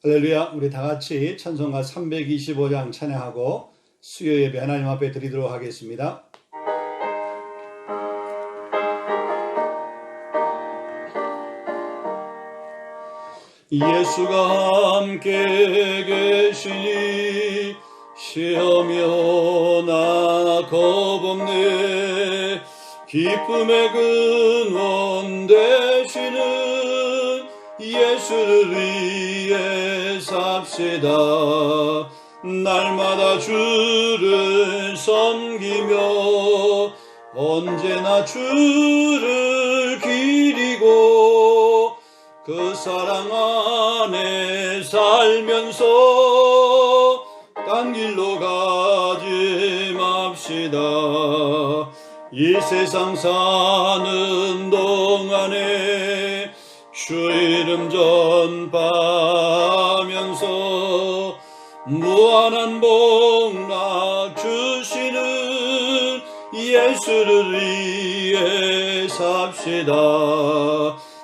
할렐루야. 우리 다 같이 찬송가 325장 찬양하고 수요 예배 하나님 앞에 드리도록 하겠습니다. 예수가 함께 계시니 시험여 나 겁없네. 기쁨의 근원 되시는 예수를 위해 삽시다. 날마다 주를 섬기며 언제나 주를 기리고 그 사랑 안에 살면서 딴 길로 가지 맙시다. 이 세상 사는 동안에 주 이름 전파하면서 무한한 복락 주시는 예수를 위해 삽시다.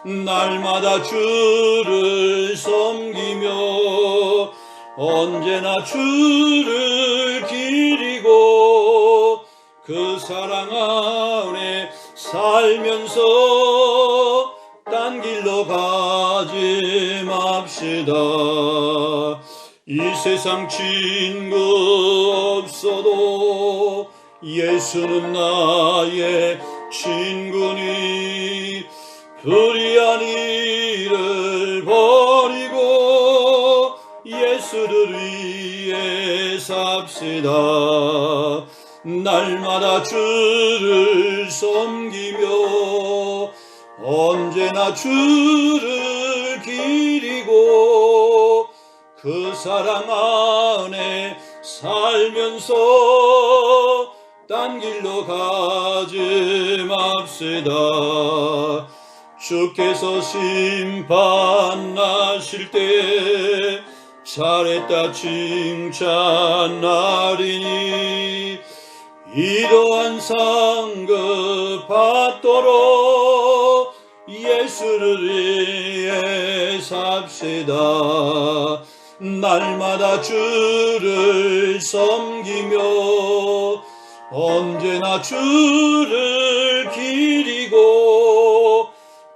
날마다 주를 섬기며 언제나 주를 기리고 그 사랑 안에 살면서 딴 길로 가지 맙시다. 이 세상 친구 없어도 예수는 나의 친구니 불의한 일을 버리고 예수를 위해 삽시다. 날마다 주를 섬기며 언제나 주를 기리고 그 사랑 안에 살면서 딴 길로 가지 맙시다. 주께서 심판하실 때 잘했다 칭찬하리니 이러한 상급 받도록 예수를 위해 삽시다. 날마다 주를 섬기며 언제나 주를 기리고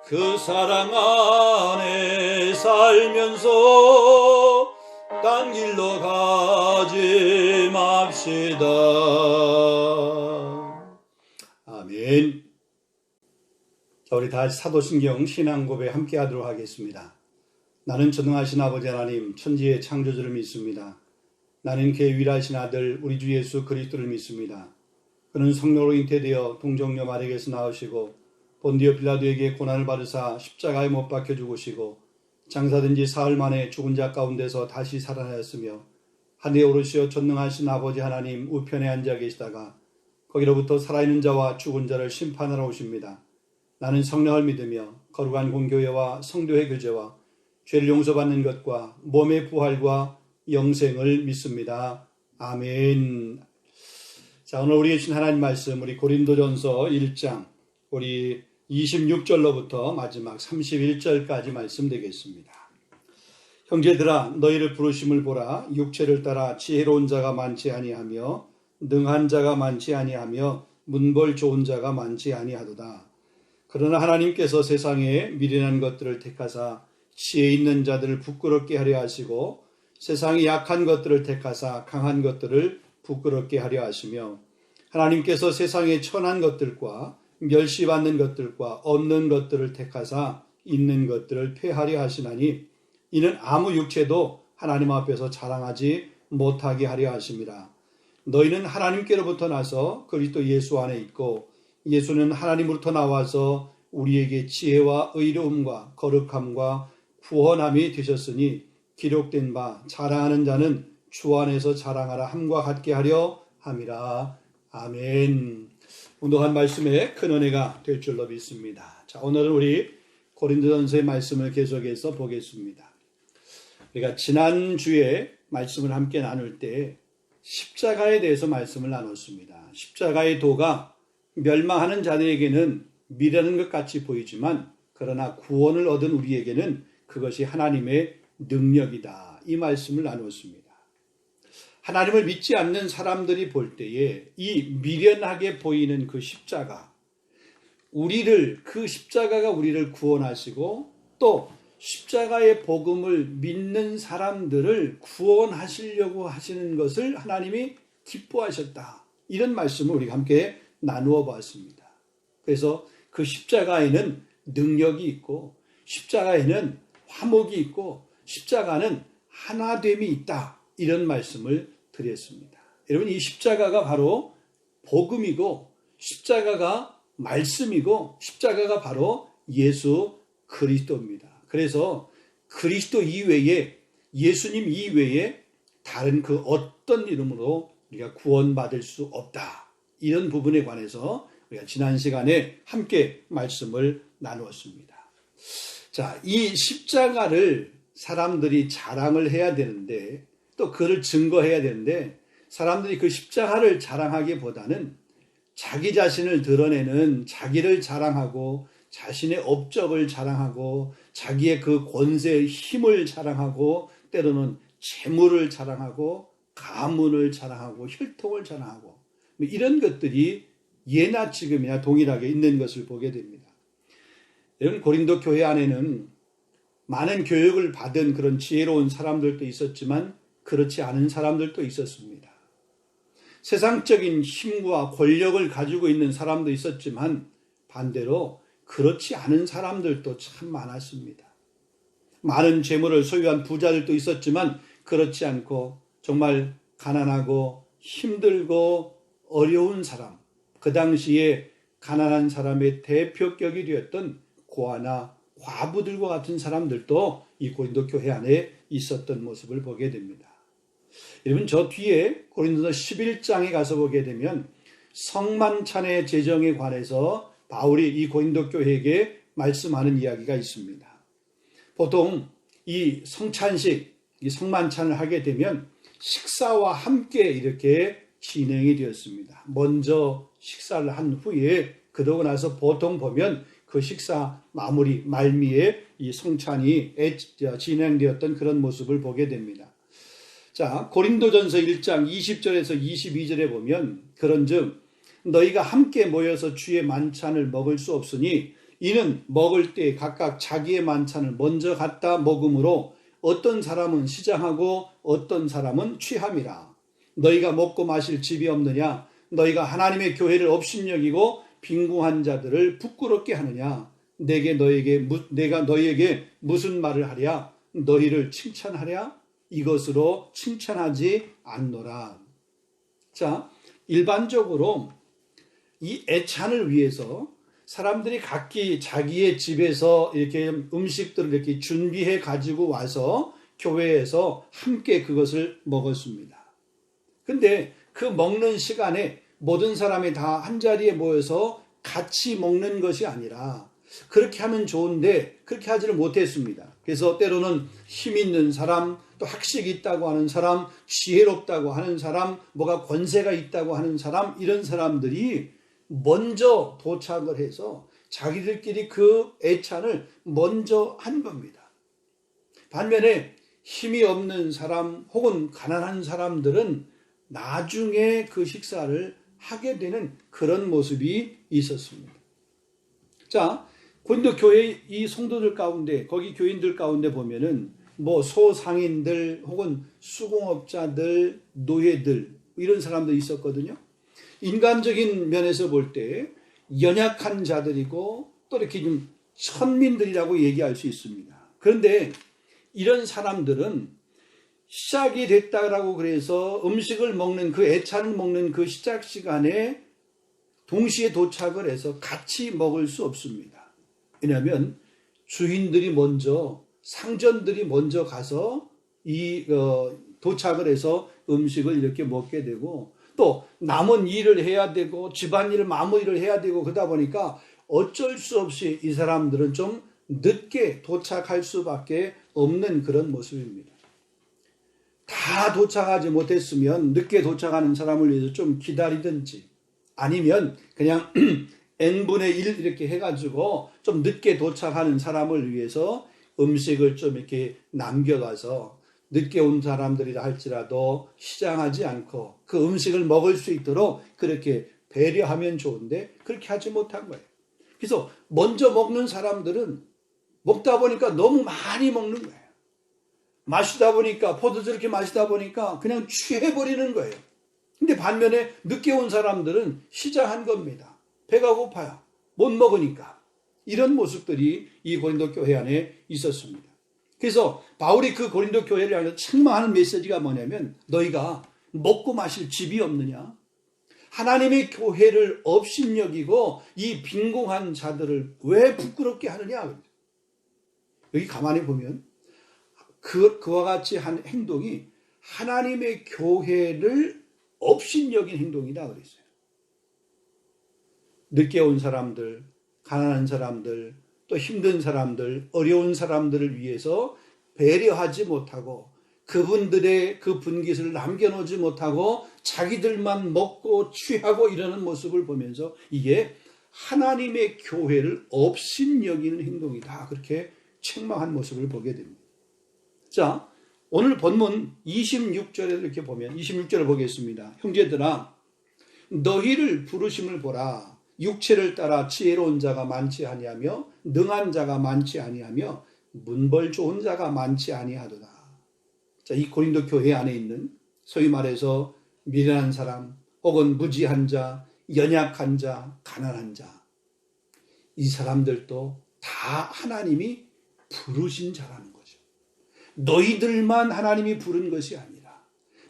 그 사랑 안에 살면서 딴 길로 가지 맙시다. 아멘. 자, 우리 다시 사도신경 신앙고백 함께 하도록 하겠습니다. 나는 전능하신 아버지 하나님 천지의 창조주를 믿습니다. 나는 그의 유일하신 아들 우리 주 예수 그리스도를 믿습니다. 그는 성령으로 잉태되어 동정녀 마리아에게서 나으시고 본디오 빌라도에게 고난을 받으사 십자가에 못 박혀 죽으시고 장사된 지 사흘 만에 죽은 자 가운데서 다시 살아나셨으며 하늘에 오르시어 전능하신 아버지 하나님 우편에 앉아 계시다가 거기로부터 살아있는 자와 죽은 자를 심판하러 오십니다. 나는 성령을 믿으며 거룩한 공교회와 성도의 교제와 죄를 용서받는 것과 몸의 부활과 영생을 믿습니다. 아멘. 자, 오늘 우리의 주신 하나님 말씀 우리 고린도전서 1장 우리 26절로부터 마지막 31절까지 말씀되겠습니다. 형제들아 너희를 부르심을 보라. 육체를 따라 지혜로운 자가 많지 아니하며 능한 자가 많지 아니하며 문벌 좋은 자가 많지 아니하도다. 그러나 하나님께서 세상에 미련한 것들을 택하사 지혜 있는 자들을 부끄럽게 하려 하시고 세상에 약한 것들을 택하사 강한 것들을 부끄럽게 하려 하시며 하나님께서 세상에 천한 것들과 멸시받는 것들과 없는 것들을 택하사 있는 것들을 폐하려 하시나니 이는 아무 육체도 하나님 앞에서 자랑하지 못하게 하려 하심이라. 너희는 하나님께로부터 나서 그리스도 예수 안에 있고 예수는 하나님으로부터 나와서 우리에게 지혜와 의로움과 거룩함과 구원함이 되셨으니 기록된 바 자랑하는 자는 주 안에서 자랑하라 함과 같게 하려 함이라. 아멘. 운동한 말씀에 큰 은혜가 될 줄로 믿습니다. 자, 오늘은 우리 고린도전서의 말씀을 계속해서 보겠습니다. 우리가 지난주에 말씀을 함께 나눌 때 십자가에 대해서 말씀을 나눴습니다. 십자가의 도가 멸망하는 자들에게는 미련한 것 같이 보이지만 그러나 구원을 얻은 우리에게는 그것이 하나님의 능력이다. 이 말씀을 나누었습니다. 하나님을 믿지 않는 사람들이 볼 때에 이 미련하게 보이는 그 십자가, 그 십자가가 우리를 구원하시고 또 십자가의 복음을 믿는 사람들을 구원하시려고 하시는 것을 하나님이 기뻐하셨다. 이런 말씀을 우리가 함께 나누어 보았습니다. 그래서 그 십자가에는 능력이 있고 십자가에는 화목이 있고 십자가는 하나됨이 있다. 이런 말씀을 드렸습니다. 여러분, 이 십자가가 바로 복음이고 십자가가 말씀이고 십자가가 바로 예수 그리스도입니다. 그래서 그리스도 이외에, 예수님 이외에 다른 그 어떤 이름으로 우리가 구원받을 수 없다. 이런 부분에 관해서 우리가 지난 시간에 함께 말씀을 나누었습니다. 자, 이 십자가를 사람들이 자랑을 해야 되는데, 또 그를 증거해야 되는데, 사람들이 그 십자가를 자랑하기보다는 자기 자신을 드러내는, 자기를 자랑하고 자신의 업적을 자랑하고 자기의 그 권세의 힘을 자랑하고 때로는 재물을 자랑하고 가문을 자랑하고 혈통을 자랑하고 이런 것들이 예나 지금이나 동일하게 있는 것을 보게 됩니다. 여러분, 고린도 교회 안에는 많은 교육을 받은 그런 지혜로운 사람들도 있었지만 그렇지 않은 사람들도 있었습니다. 세상적인 힘과 권력을 가지고 있는 사람도 있었지만 반대로 그렇지 않은 사람들도 참 많았습니다. 많은 재물을 소유한 부자들도 있었지만 그렇지 않고 정말 가난하고 힘들고 어려운 사람, 그 당시에 가난한 사람의 대표격이 되었던 고아나 과부들과 같은 사람들도 이 고린도 교회 안에 있었던 모습을 보게 됩니다. 여러분, 저 뒤에 고린도서 11장에 가서 보게 되면 성만찬의 제정에 관해서 바울이 이 고린도 교회에게 말씀하는 이야기가 있습니다. 보통 이 성찬식, 이 성만찬을 하게 되면 식사와 함께 이렇게 진행이 되었습니다. 먼저 식사를 한 후에 그러고 나서 보통 보면 그 식사 마무리 말미에 이 성찬이 진행되었던 그런 모습을 보게 됩니다. 자, 고린도전서 1장 20절에서 22절에 보면 그런즉 너희가 함께 모여서 주의 만찬을 먹을 수 없으니 이는 먹을 때 각각 자기의 만찬을 먼저 갖다 먹음으로 어떤 사람은 시장하고 어떤 사람은 취함이라. 너희가 먹고 마실 집이 없느냐? 너희가 하나님의 교회를 업신여기고 빈궁한 자들을 부끄럽게 하느냐? 내가 너희에게 무슨 말을 하랴? 너희를 칭찬하랴? 이것으로 칭찬하지 않노라. 자, 일반적으로 이 애찬을 위해서 사람들이 각기 자기의 집에서 이렇게 음식들을 이렇게 준비해 가지고 와서 교회에서 함께 그것을 먹었습니다. 근데 그 먹는 시간에 모든 사람이 다 한자리에 모여서 같이 먹는 것이 아니라 그렇게 하면 좋은데 그렇게 하지를 못했습니다. 그래서 때로는 힘 있는 사람, 또 학식이 있다고 하는 사람, 지혜롭다고 하는 사람, 뭐가 권세가 있다고 하는 사람, 이런 사람들이 먼저 도착을 해서 자기들끼리 그 애찬을 먼저 한 겁니다. 반면에 힘이 없는 사람 혹은 가난한 사람들은 나중에 그 식사를 하게 되는 그런 모습이 있었습니다. 자, 고린도 교회 이 성도들 가운데, 거기 교인들 가운데 보면은 뭐 소상인들 혹은 수공업자들, 노예들 이런 사람들이 있었거든요. 인간적인 면에서 볼 때 연약한 자들이고 또 이렇게 좀 천민들이라고 얘기할 수 있습니다. 그런데 이런 사람들은 시작이 됐다라고 그래서 음식을 먹는 그 애찬을 먹는 그 시작 시간에 동시에 도착을 해서 같이 먹을 수 없습니다. 왜냐하면 주인들이 먼저, 상전들이 먼저 가서 도착을 해서 음식을 이렇게 먹게 되고 또 남은 일을 해야 되고 집안일을 마무리를 해야 되고 그러다 보니까 어쩔 수 없이 이 사람들은 좀 늦게 도착할 수밖에 없는 그런 모습입니다. 다 도착하지 못했으면 늦게 도착하는 사람을 위해서 좀 기다리든지 아니면 그냥 n분의 1 이렇게 해가지고 좀 늦게 도착하는 사람을 위해서 음식을 좀 이렇게 남겨가서 늦게 온 사람들이라 할지라도 시장하지 않고 그 음식을 먹을 수 있도록 그렇게 배려하면 좋은데 그렇게 하지 못한 거예요. 그래서 먼저 먹는 사람들은 먹다 보니까 너무 많이 먹는 거예요. 마시다 보니까 포도주 이렇게 마시다 보니까 그냥 취해버리는 거예요. 근데 반면에 늦게 온 사람들은 시장한 겁니다. 배가 고파요. 못 먹으니까. 이런 모습들이 이 고린도 교회 안에 있었습니다. 그래서 바울이 그 고린도 교회를 향해서 책망하는 메시지가 뭐냐면 너희가 먹고 마실 집이 없느냐? 하나님의 교회를 업신여기고 이 빈궁한 자들을 왜 부끄럽게 하느냐? 여기 가만히 보면 그와 같이 한 행동이 하나님의 교회를 업신여긴 행동이다 그랬어요. 늦게 온 사람들, 가난한 사람들, 또 힘든 사람들, 어려운 사람들을 위해서 배려하지 못하고 그분들의 그 분깃을 남겨놓지 못하고 자기들만 먹고 취하고 이러는 모습을 보면서 이게 하나님의 교회를 업신여기는 행동이다. 그렇게 책망한 모습을 보게 됩니다. 자, 오늘 본문 26절에 이렇게 보면 26절을 보겠습니다. 형제들아 너희를 부르심을 보라. 육체를 따라 지혜로운 자가 많지 아니하며 능한 자가 많지 아니하며 문벌 좋은 자가 많지 아니하도다. 자, 이 고린도 교회 안에 있는 소위 말해서 미련한 사람 혹은 무지한 자, 연약한 자, 가난한 자 이 사람들도 다 하나님이 부르신 자라는 거죠. 너희들만 하나님이 부른 것이 아니라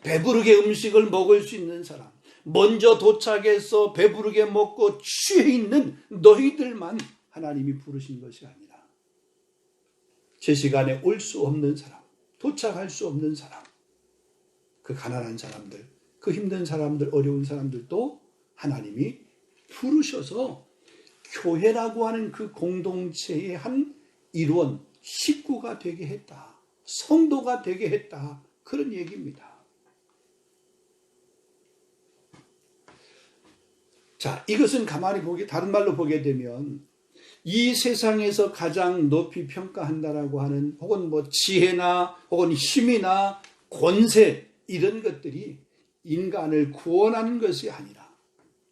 배부르게 음식을 먹을 수 있는 사람, 먼저 도착해서 배부르게 먹고 취해 있는 너희들만 하나님이 부르신 것이 아니라 제 시간에 올 수 없는 사람, 도착할 수 없는 사람, 그 가난한 사람들, 그 힘든 사람들, 어려운 사람들도 하나님이 부르셔서 교회라고 하는 그 공동체의 한 일원, 식구가 되게 했다. 성도가 되게 했다. 그런 얘기입니다. 자, 이것은 가만히 다른 말로 보게 되면 이 세상에서 가장 높이 평가한다라고 하는 혹은 지혜나 혹은 힘이나 권세 이런 것들이 인간을 구원하는 것이 아니라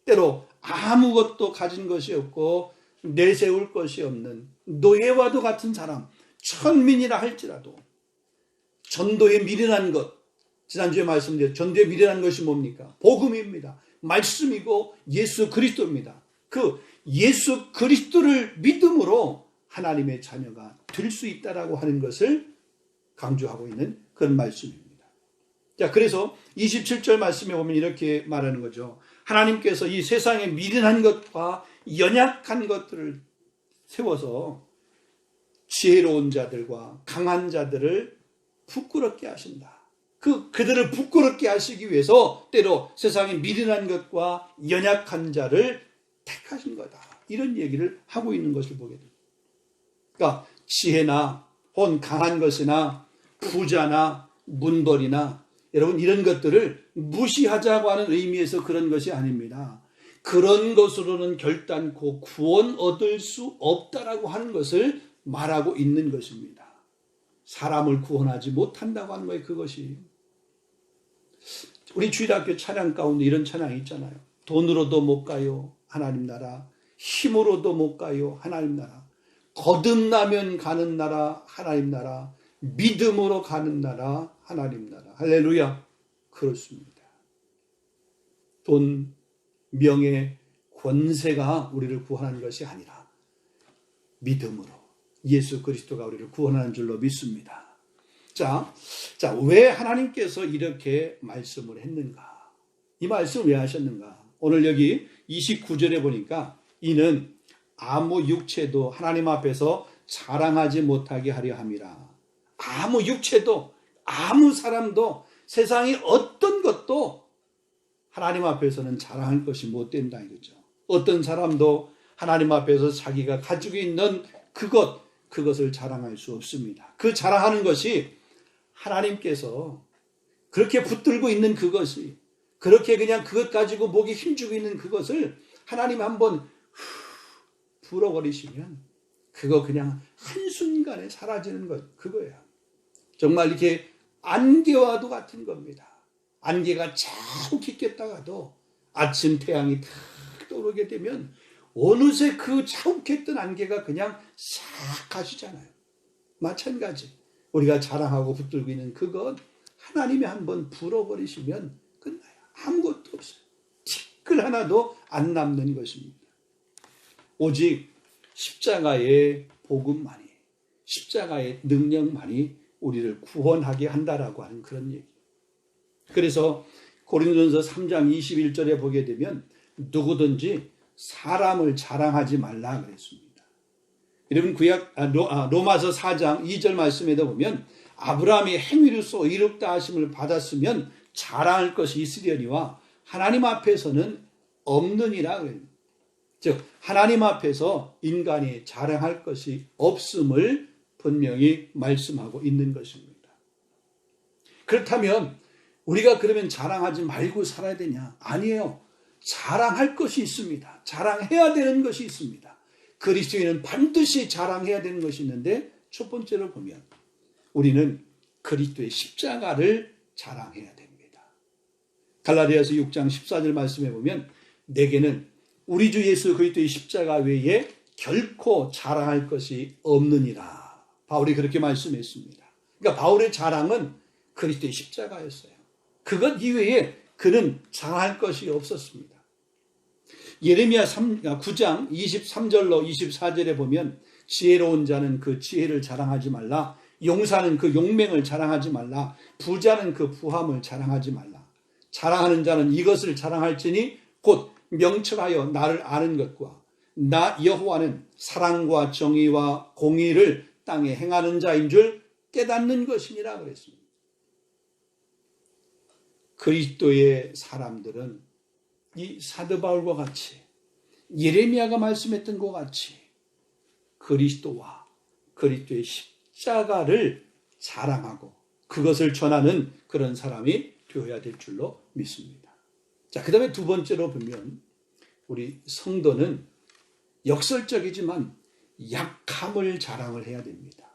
때로 아무것도 가진 것이 없고 내세울 것이 없는 노예와도 같은 사람, 천민이라 할지라도 전도에 미련한 것, 지난주에 말씀드렸죠. 전도에 미련한 것이 뭡니까? 복음입니다. 말씀이고 예수 그리스도입니다. 그 예수 그리스도를 믿음으로 하나님의 자녀가 될 수 있다라고 하는 것을 강조하고 있는 그런 말씀입니다. 자, 그래서 27절 말씀에 보면 이렇게 말하는 거죠. 하나님께서 이 세상에 미련한 것과 연약한 것들을 세워서 지혜로운 자들과 강한 자들을 부끄럽게 하신다. 그들을 부끄럽게 하시기 위해서 때로 세상에 미련한 것과 연약한 자를 택하신 거다. 이런 얘기를 하고 있는 것을 보게 됩니다. 그러니까 지혜나 혹은 강한 것이나 부자나 문벌이나 여러분 이런 것들을 무시하자고 하는 의미에서 그런 것이 아닙니다. 그런 것으로는 결단코 구원 얻을 수 없다라고 하는 것을 말하고 있는 것입니다. 사람을 구원하지 못한다고 하는 거예요. 그것이. 우리 주일학교 찬양 가운데 이런 찬양이 있잖아요. 돈으로도 못 가요. 하나님 나라. 힘으로도 못 가요. 하나님 나라. 거듭나면 가는 나라. 하나님 나라. 믿음으로 가는 나라. 하나님 나라. 할렐루야. 그렇습니다. 돈, 명예, 권세가 우리를 구원하는 것이 아니라 믿음으로 예수 그리스도가 우리를 구원하는 줄로 믿습니다. 자, 왜 하나님께서 이렇게 말씀을 했는가? 이 말씀을 왜 하셨는가? 오늘 여기 29절에 보니까 이는 아무 육체도 하나님 앞에서 자랑하지 못하게 하려 함이라. 아무 육체도 아무 사람도 세상의 어떤 것도 하나님 앞에서는 자랑할 것이 못 된다 이거죠. 어떤 사람도 하나님 앞에서 자기가 가지고 있는 그것을 자랑할 수 없습니다. 그 자랑하는 것이 하나님께서 그렇게 붙들고 있는 그것이 그렇게 그냥 그것 가지고 목에 힘주고 있는 그것을 하나님 한번 불어버리시면 그거 그냥 한순간에 사라지는 것 그거예요. 정말 이렇게 안개와도 같은 겁니다. 안개가 자욱히 꼈다가도 아침 태양이 탁 떠오르게 되면 어느새 그 자욱했던 안개가 그냥 싹 가시잖아요. 마찬가지 우리가 자랑하고 붙들고 있는 그것 하나님이 한번 불어버리시면 끝나요. 아무것도 없어요. 티끌 하나도 안 남는 것입니다. 오직 십자가의 복음만이, 십자가의 능력만이 우리를 구원하게 한다라고 하는 그런 얘기. 그래서 고린도전서 3장 21절에 보게 되면 누구든지 사람을 자랑하지 말라 그랬습니다. 여러분 로마서 4장 2절 말씀에도 보면 아브라함이 행위로서 의롭다 하심을 받았으면 자랑할 것이 있으려니와 하나님 앞에서는 없느니라 그래요. 즉 하나님 앞에서 인간이 자랑할 것이 없음을 분명히 말씀하고 있는 것입니다. 그렇다면 우리가 그러면 자랑하지 말고 살아야 되냐? 아니에요. 자랑할 것이 있습니다. 자랑해야 되는 것이 있습니다. 그리스도인은 반드시 자랑해야 되는 것이 있는데 첫 번째로 보면 우리는 그리스도의 십자가를 자랑해야 됩니다. 갈라디아서 6장 14절 말씀해 보면 내게는 우리 주 예수 그리스도의 십자가 외에 결코 자랑할 것이 없느니라. 바울이 그렇게 말씀했습니다. 그러니까 바울의 자랑은 그리스도의 십자가였어요. 그것 이외에 그는 자랑할 것이 없었습니다. 예레미야 9장 23절로 24절에 보면 지혜로운 자는 그 지혜를 자랑하지 말라. 용사는 그 용맹을 자랑하지 말라. 부자는 그 부함을 자랑하지 말라. 자랑하는 자는 이것을 자랑할지니 곧 명철하여 나를 아는 것과 나 여호와는 사랑과 정의와 공의를 땅에 행하는 자인 줄 깨닫는 것이니라 그랬습니다. 그리스도의 사람들은 이 사도 바울과 같이 예레미야가 말씀했던 것 같이 그리스도와 그리스도의 십자가를 자랑하고 그것을 전하는 그런 사람이 되어야 될 줄로 믿습니다. 자, 그 다음에 두 번째로 보면 우리 성도는 역설적이지만 약함을 자랑을 해야 됩니다.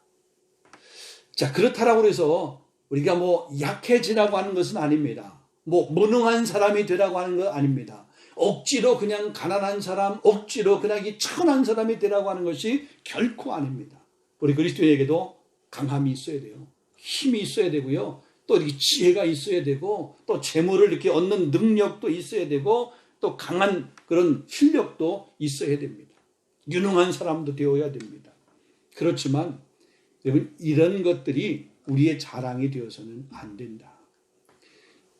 자, 그렇다라고 해서 우리가 뭐 약해지라고 하는 것은 아닙니다. 뭐 무능한 사람이 되라고 하는 것 아닙니다. 억지로 그냥 가난한 사람, 억지로 그냥 이 천한 사람이 되라고 하는 것이 결코 아닙니다. 우리 그리스도인에게도 강함이 있어야 돼요. 힘이 있어야 되고요. 또 이렇게 지혜가 있어야 되고 또 재물을 이렇게 얻는 능력도 있어야 되고 또 강한 그런 실력도 있어야 됩니다. 유능한 사람도 되어야 됩니다. 그렇지만 여러분 이런 것들이 우리의 자랑이 되어서는 안 된다.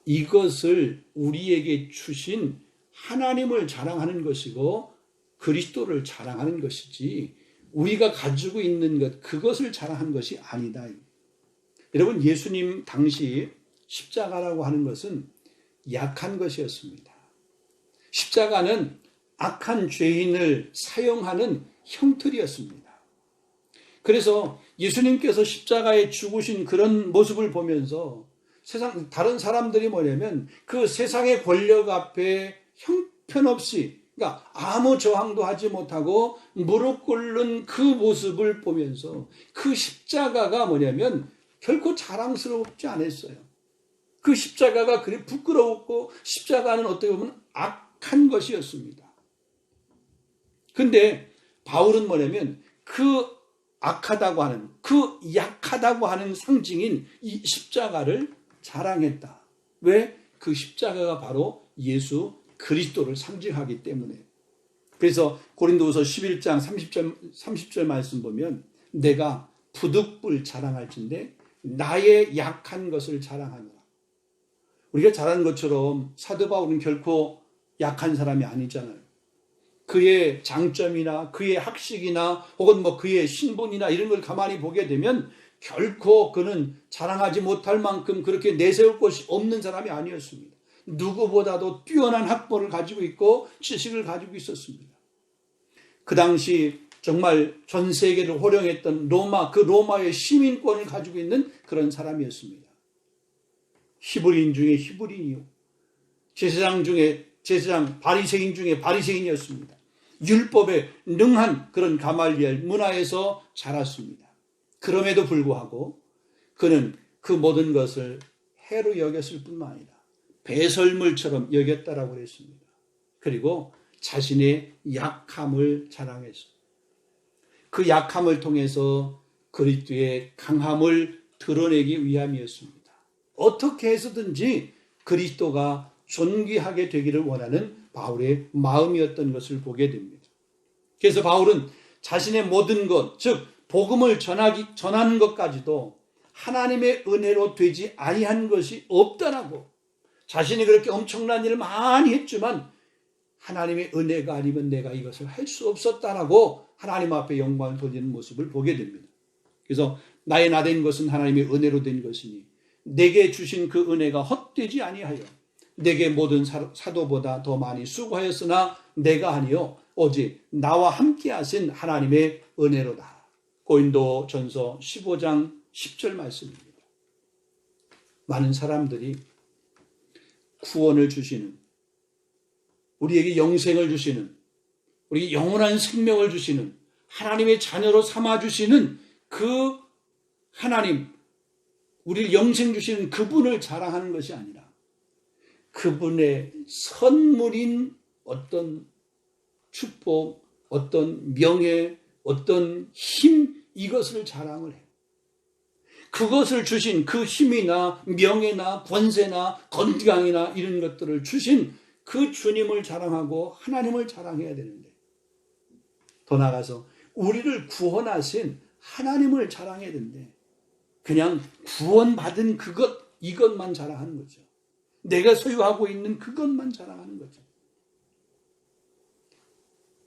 이것을 우리에게 주신 하나님을 자랑하는 것이고 그리스도를 자랑하는 것이지 우리가 가지고 있는 것 그것을 자랑하는 것이 아니다. 여러분 예수님 당시 십자가라고 하는 것은 약한 것이었습니다. 십자가는 악한 죄인을 사용하는 형틀이었습니다. 그래서 예수님께서 십자가에 죽으신 그런 모습을 보면서 다른 사람들이 뭐냐면 그 세상의 권력 앞에 형편없이 그러니까 아무 저항도 하지 못하고 무릎 꿇는 그 모습을 보면서 그 십자가가 뭐냐면 결코 자랑스럽지 않았어요. 그 십자가가 그리 부끄러웠고 십자가는 어떻게 보면 악한 것이었습니다. 근데 바울은 뭐냐면 그 악하다고 하는 그 약하다고 하는 상징인 이 십자가를 자랑했다. 왜? 그 십자가가 바로 예수 그리스도를 상징하기 때문에. 그래서 고린도후서 11장 30절 말씀 보면 내가 부득불 자랑할진대 나의 약한 것을 자랑하노라. 우리가 잘하는 것처럼 사도 바울은 결코 약한 사람이 아니잖아요. 그의 장점이나 그의 학식이나 혹은 뭐 그의 신분이나 이런 걸 가만히 보게 되면 결코 그는 자랑하지 못할 만큼 그렇게 내세울 것이 없는 사람이 아니었습니다. 누구보다도 뛰어난 학벌을 가지고 있고 지식을 가지고 있었습니다. 그 당시 정말 전 세계를 호령했던 그 로마의 시민권을 가지고 있는 그런 사람이었습니다. 히브리인 중에 히브리인이요. 제사장 바리새인 중에 바리새인이었습니다. 율법에 능한 그런 가말리엘 문화에서 자랐습니다. 그럼에도 불구하고 그는 그 모든 것을 해로 여겼을 뿐만 아니라 배설물처럼 여겼다라고 그랬습니다. 그리고 자신의 약함을 자랑해서 그 약함을 통해서 그리스도의 강함을 드러내기 위함이었습니다. 어떻게 해서든지 그리스도가 존귀하게 되기를 원하는 바울의 마음이었던 것을 보게 됩니다. 그래서 바울은 자신의 모든 것, 즉 복음을 전하는 것까지도 하나님의 은혜로 되지 아니한 것이 없다라고, 자신이 그렇게 엄청난 일을 많이 했지만 하나님의 은혜가 아니면 내가 이것을 할 수 없었다라고 하나님 앞에 영광을 돌리는 모습을 보게 됩니다. 그래서 나의 나된 것은 하나님의 은혜로 된 것이니 내게 주신 그 은혜가 헛되지 아니하여 내게 모든 사도보다 더 많이 수고하였으나 내가 아니요 오직 나와 함께 하신 하나님의 은혜로다. 고린도전서 15장 10절 말씀입니다. 많은 사람들이 구원을 주시는, 우리에게 영생을 주시는, 우리 영원한 생명을 주시는, 하나님의 자녀로 삼아주시는 그 하나님, 우리를 영생 주시는 그분을 자랑하는 것이 아니라 그분의 선물인 어떤 축복, 어떤 명예, 어떤 힘, 이것을 자랑을 해요. 그것을 주신 그 힘이나 명예나 권세나 건강이나 이런 것들을 주신 그 주님을 자랑하고 하나님을 자랑해야 되는데, 더 나아가서 우리를 구원하신 하나님을 자랑해야 되는데 그냥 구원받은 그것, 이것만 자랑하는 거죠. 내가 소유하고 있는 그것만 자랑하는 거죠.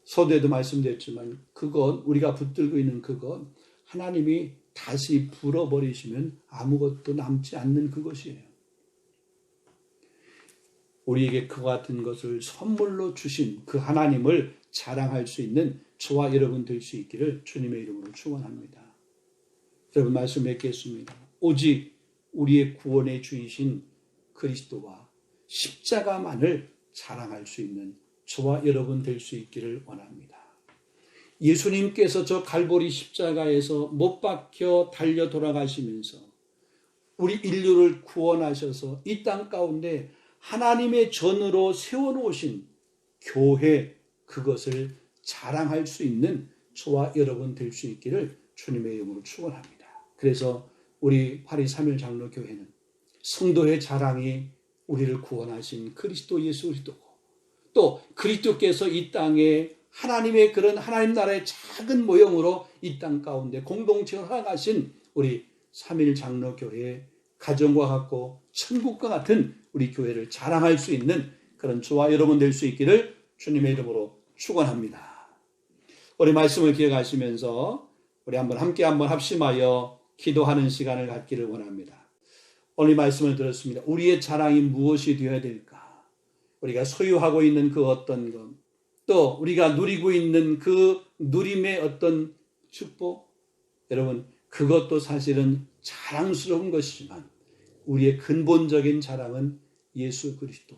서두에도 말씀드렸지만 그것, 우리가 붙들고 있는 그것, 하나님이 다시 불어버리시면 아무것도 남지 않는 그것이에요. 우리에게 그와 같은 것을 선물로 주신 그 하나님을 자랑할 수 있는 저와 여러분 될 수 있기를 주님의 이름으로 축원합니다. 여러분 말씀 맺겠습니다. 오직 우리의 구원의 주이신 그리스도와 십자가만을 자랑할 수 있는 저와 여러분 될 수 있기를 원합니다. 예수님께서 저 갈보리 십자가에서 못 박혀 달려 돌아가시면서 우리 인류를 구원하셔서 이 땅 가운데 하나님의 전으로 세워놓으신 교회, 그것을 자랑할 수 있는 저와 여러분 될 수 있기를 주님의 이름으로 축원합니다. 그래서 우리 파리 3일 장로교회는 성도의 자랑이 우리를 구원하신 그리스도 예수 그리스도고, 또 그리스도께서 이 땅에 하나님의 그런 하나님 나라의 작은 모형으로 이 땅 가운데 공동체를 살아가신 우리 3일 장로교회의 가정과 같고 천국과 같은 우리 교회를 자랑할 수 있는 그런 저와 여러분 될 수 있기를 주님의 이름으로 축원합니다. 우리 말씀을 기억하시면서 우리 함께 합심하여 기도하는 시간을 갖기를 원합니다. 오늘 말씀을 들었습니다. 우리의 자랑이 무엇이 되어야 될까? 우리가 소유하고 있는 그 어떤 것, 또 우리가 누리고 있는 그 누림의 어떤 축복, 여러분 그것도 사실은 자랑스러운 것이지만 우리의 근본적인 자랑은 예수 그리스도,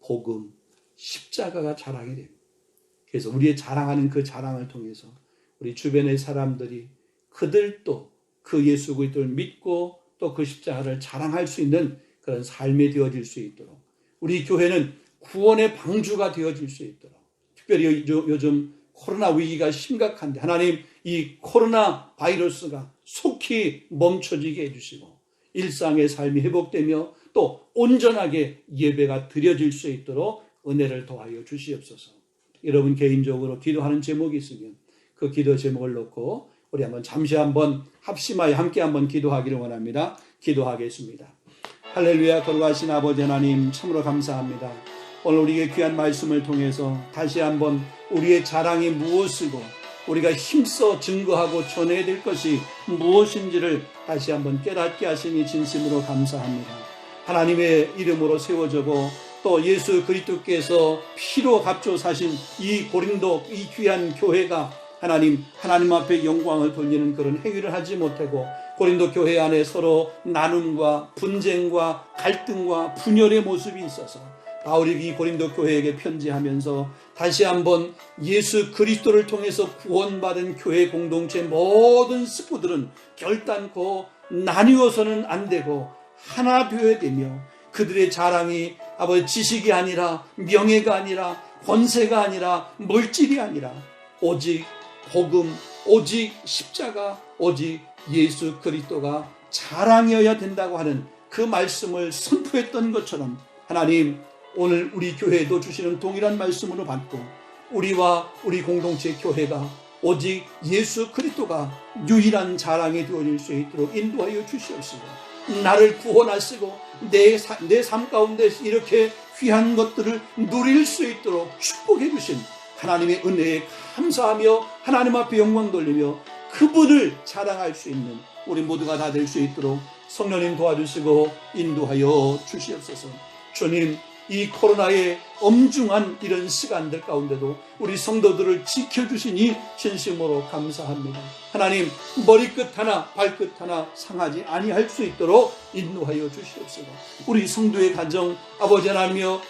복음, 십자가가 자랑이 됩니다. 그래서 우리의 자랑하는 그 자랑을 통해서 우리 주변의 사람들이 그들도 그 예수 그리스도를 믿고 또 그 십자가를 자랑할 수 있는 그런 삶이 되어질 수 있도록, 우리 교회는 구원의 방주가 되어질 수 있도록, 특별히 요즘 코로나 위기가 심각한데 하나님 이 코로나 바이러스가 속히 멈춰지게 해주시고 일상의 삶이 회복되며 또 온전하게 예배가 드려질 수 있도록 은혜를 더하여 주시옵소서. 여러분 개인적으로 기도하는 제목이 있으면 그 기도 제목을 놓고 우리 잠시 합심하여 함께 기도하기를 원합니다. 기도하겠습니다. 할렐루야. 거룩하신 아버지 하나님, 참으로 감사합니다. 오늘 우리에게 귀한 말씀을 통해서 다시 한번 우리의 자랑이 무엇이고 우리가 힘써 증거하고 전해야 될 것이 무엇인지를 다시 한번 깨닫게 하시니 진심으로 감사합니다. 하나님의 이름으로 세워지고 또 예수 그리스도께서 피로 값줘 사신 이 고린도, 이 귀한 교회가 하나님 앞에 영광을 돌리는 그런 행위를 하지 못하고 고린도 교회 안에 서로 나눔과 분쟁과 갈등과 분열의 모습이 있어서 바울이 이 고린도 교회에게 편지하면서 다시 한번 예수 그리스도를 통해서 구원받은 교회 공동체 모든 식구들은 결단코 나뉘어서는 안 되고 하나 되어야 되며, 그들의 자랑이 아버지 지식이 아니라, 명예가 아니라, 권세가 아니라, 물질이 아니라 오직 복음, 오직 십자가, 오직 예수 그리스도가 자랑이어야 된다고 하는 그 말씀을 선포했던 것처럼, 하나님 오늘 우리 교회에도 주시는 동일한 말씀으로 받고, 우리와 우리 공동체 교회가 오직 예수 그리스도가 유일한 자랑이 되어질 수 있도록 인도하여 주시옵시고, 나를 구원하시고 내 삶 가운데 이렇게 귀한 것들을 누릴 수 있도록 축복해 주신 하나님의 은혜에 감사하며 하나님 앞에 영광 돌리며 그분을 자랑할 수 있는 우리 모두가 다 될 수 있도록 성령님 도와주시고 인도하여 주시옵소서. 주님, 이 코로나의 엄중한 이런 시간들 가운데도 우리 성도들을 지켜주시니 진심으로 감사합니다. 하나님, 머리끝 하나 발끝 하나 상하지 아니할 수 있도록 인도하여 주시옵소서. 우리 성도의 가정 아버지 하나님이여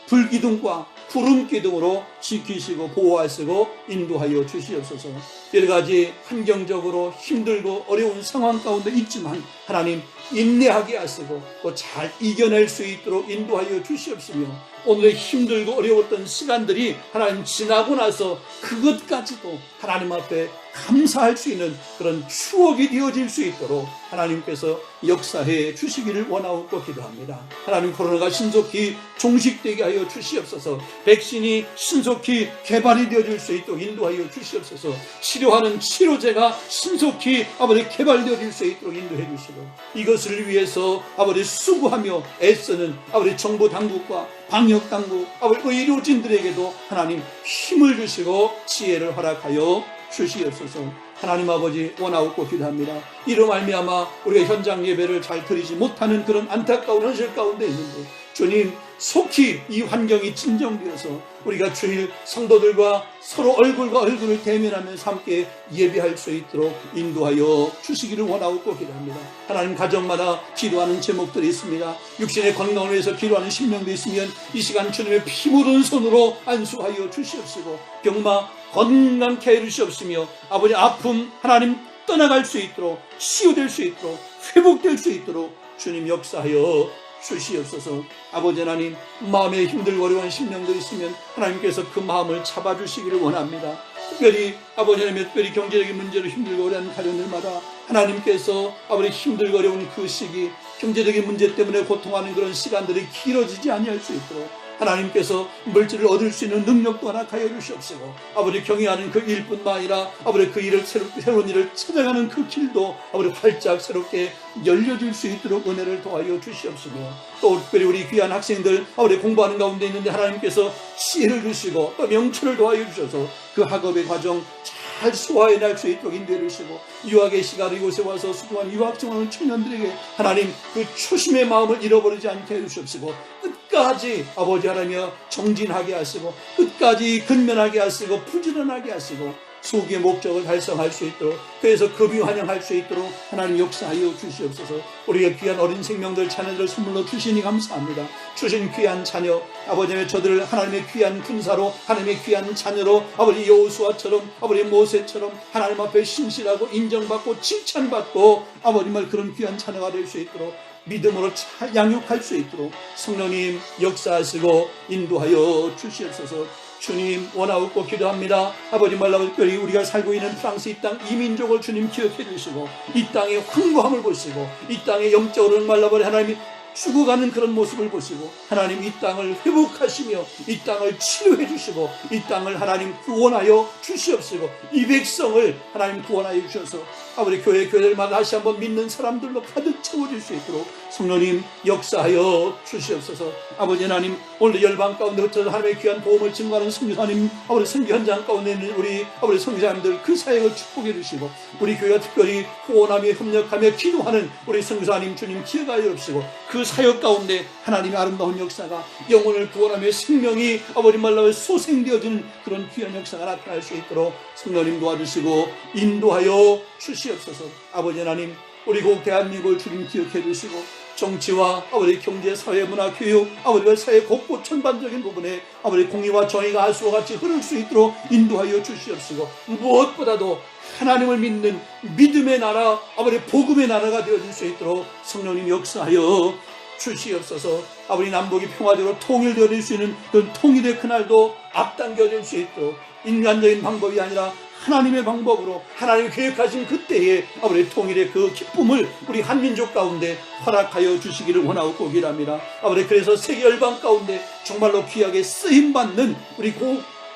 불기둥과 구름기둥으로 지키시고 보호하시고 인도하여 주시옵소서. 여러 가지 환경적으로 힘들고 어려운 상황 가운데 있지만 하나님 인내하게 하시고 또 잘 이겨낼 수 있도록 인도하여 주시옵시며, 오늘의 힘들고 어려웠던 시간들이 하나님 지나고 나서 그것까지도 하나님 앞에 감사할 수 있는 그런 추억이 되어질 수 있도록 하나님께서 역사해 주시기를 원하고 기도합니다. 하나님, 코로나가 신속히 종식되게 하여 주시옵소서. 백신이 신속히 개발이 되어질 수 있도록 인도하여 주시옵소서. 치료하는 치료제가 신속히 아버지 개발되어질 수 있도록 인도해 주시고, 이것을 위해서 아버지 수고하며 애쓰는 아버지 정부 당국과 방역 당국, 아버지 의료진들에게도 하나님 힘을 주시고 지혜를 허락하여 주시옵소서. 하나님 아버지 원하옵고 기도합니다. 이로 말미암아 우리가 현장 예배를 잘 드리지 못하는 그런 안타까운 현실 가운데 있는데, 주님 속히 이 환경이 진정되어서 우리가 주일 성도들과 서로 얼굴과 얼굴을 대면하면서 함께 예배할 수 있도록 인도하여 주시기를 원하옵고 기도합니다. 하나님, 가정마다 기도하는 제목들이 있습니다. 육신의 건강을 위해서 기도하는 심령도 있으면 이 시간 주님의 피 묻은 손으로 안수하여 주시옵시고, 병마 건강케 해주시옵시며 아버지 아픔 하나님 떠나갈 수 있도록, 치유될 수 있도록, 회복될 수 있도록 주님 역사하여 주시옵소서. 아버지 하나님, 마음에 힘들고 어려운 심령도 있으면 하나님께서 그 마음을 잡아주시기를 원합니다. 특별히 아버지 하나님, 특별히 경제적인 문제로 힘들고 어려운 가정들마다 하나님께서 아버지 힘들고 어려운 그 시기, 경제적인 문제 때문에 고통하는 그런 시간들이 길어지지 아니할 수 있도록 하나님께서 물질을 얻을 수 있는 능력도 허락하여 주시옵시고, 아버지 경영하는 그 일뿐만 아니라 아버지 그 일을 새로운 일을 찾아가는 그 길도 아버지 활짝 새롭게 열려질 수 있도록 은혜를 도와여 주시옵시며, 또 특별히 우리 귀한 학생들 아버지 공부하는 가운데 있는데 하나님께서 지혜를 주시고 또 명철을 도와여 주셔서 그 학업의 과정 잘 소화해낼 수 있도록 인도해 주시고, 유학의 시간 이곳에 와서 수고한 유학생하는 청년들에게 하나님 그 초심의 마음을 잃어버리지 않게 해주시옵시고, 끝까지 아버지 하나님이여 정진하게 하시고 끝까지 근면하게 하시고 부지런하게 하시고 소기의 목적을 달성할 수 있도록, 그래서 급유 환영할 수 있도록 하나님 역사하여 주시옵소서. 우리가 귀한 어린 생명들 자녀들을 선물로 주시니 감사합니다. 주신 귀한 자녀 아버지의 저들을 하나님의 귀한 군사로, 하나님의 귀한 자녀로 아버지 여호수아처럼 아버지 모세처럼 하나님 앞에 신실하고 인정받고 칭찬받고 아버님을 그런 귀한 자녀가 될 수 있도록 믿음으로 잘 양육할 수 있도록 성령님 역사하시고 인도하여 주시옵소서. 주님 원하옵고 기도합니다. 아버지 말라고 특별히 우리가 살고 있는 프랑스 이 땅 이민족을 주님 기억해 주시고, 이 땅의 황무함을 보시고 이 땅의 영적으로 말라버리 하나님이 죽어가는 그런 모습을 보시고 하나님 이 땅을 회복하시며 이 땅을 치료해 주시고 이 땅을 하나님 구원하여 주시옵시고, 이 백성을 하나님 구원하여 주셔서 아버지 교회들마다 다시 한번 믿는 사람들로 가득 채워질 수 있도록 성령님 역사하여 주시옵소서. 아버지 하나님, 오늘 열방 가운데 흩어져 하나님의 귀한 도움을 증거하는 선교사님, 아버지 선교 현장 가운데 있는 우리 아버지 선교사님들 그 사역을 축복해 주시고, 우리 교회가 특별히 후원하며 협력하며 기도하는 우리 선교사님 주님 기억하여 주시고, 그 사역 가운데 하나님의 아름다운 역사가 영혼을 구원하며 생명이 아버지 말로 소생되어지는 그런 귀한 역사가 나타날 수 있도록 성령님 도와주시고 인도하여 주시옵소서. 아버지 하나님, 우리 국 대한민국을 주님 기억해 주시고 정치와 아버지 경제, 사회, 문화, 교육, 아버지가 사회 곳곳 전반적인 부분에 아버지 공의와 정의가 알수와 같이 흐를 수 있도록 인도하여 주시옵시고, 무엇보다도 하나님을 믿는 믿음의 나라, 아버지 복음의 나라가 되어질 수 있도록 성령님 역사하여 주시옵소서. 아버지 남북이 평화적으로 통일되어질 수 있는 그런 통일의 그날도 앞당겨질 수 있도록 인간적인 방법이 아니라 하나님의 방법으로 하나님이 계획하신 그때에 아버지 통일의 그 기쁨을 우리 한민족 가운데 허락하여 주시기를 원하고 기랍니다. 아버지 그래서 세계 열방 가운데 정말로 귀하게 쓰임받는 우리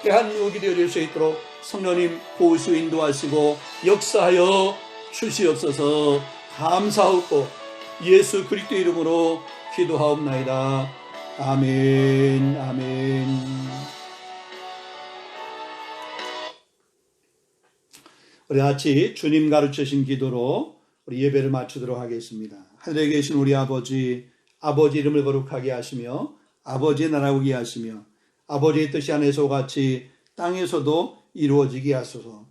대한민국이 되어질 수 있도록 성령님 보시고 인도하시고 역사하여 주시옵소서. 감사하고 예수 그리스도 이름으로 기도하옵나이다. 아멘. 아멘. 우리 같이 주님 가르치신 기도로 우리 예배를 마치도록 하겠습니다. 하늘에 계신 우리 아버지 이름을 거룩하게 하시며 아버지의 나라를 오게 하시며 아버지의 뜻이 하늘에서 같이 땅에서도 이루어지게 하소서.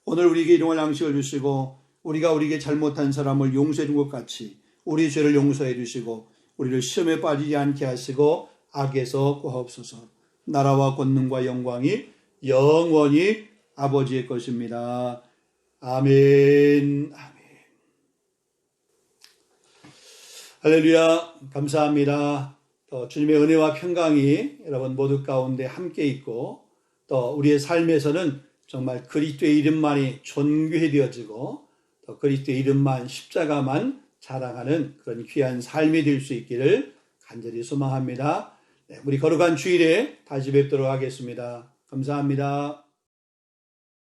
오늘 우리에게 일용할 양식을 주시고 우리가 우리에게 잘못한 사람을 용서해 준 것 같이 우리 죄를 용서해 주시고 우리를 시험에 빠지지 않게 하시고 악에서 구하옵소서. 나라와 권능과 영광이 영원히 아버지의 것입니다. 아멘. 아멘. 할렐루야. 감사합니다. 또 주님의 은혜와 평강이 여러분 모두 가운데 함께 있고 또 우리의 삶에서는 정말 그리스도의 이름만이 존귀해 되어지고 또 그리스도의 이름만 십자가만 자랑하는 그런 귀한 삶이 될 수 있기를 간절히 소망합니다. 우리 거룩한 주일에 다시 뵙도록 하겠습니다. 감사합니다.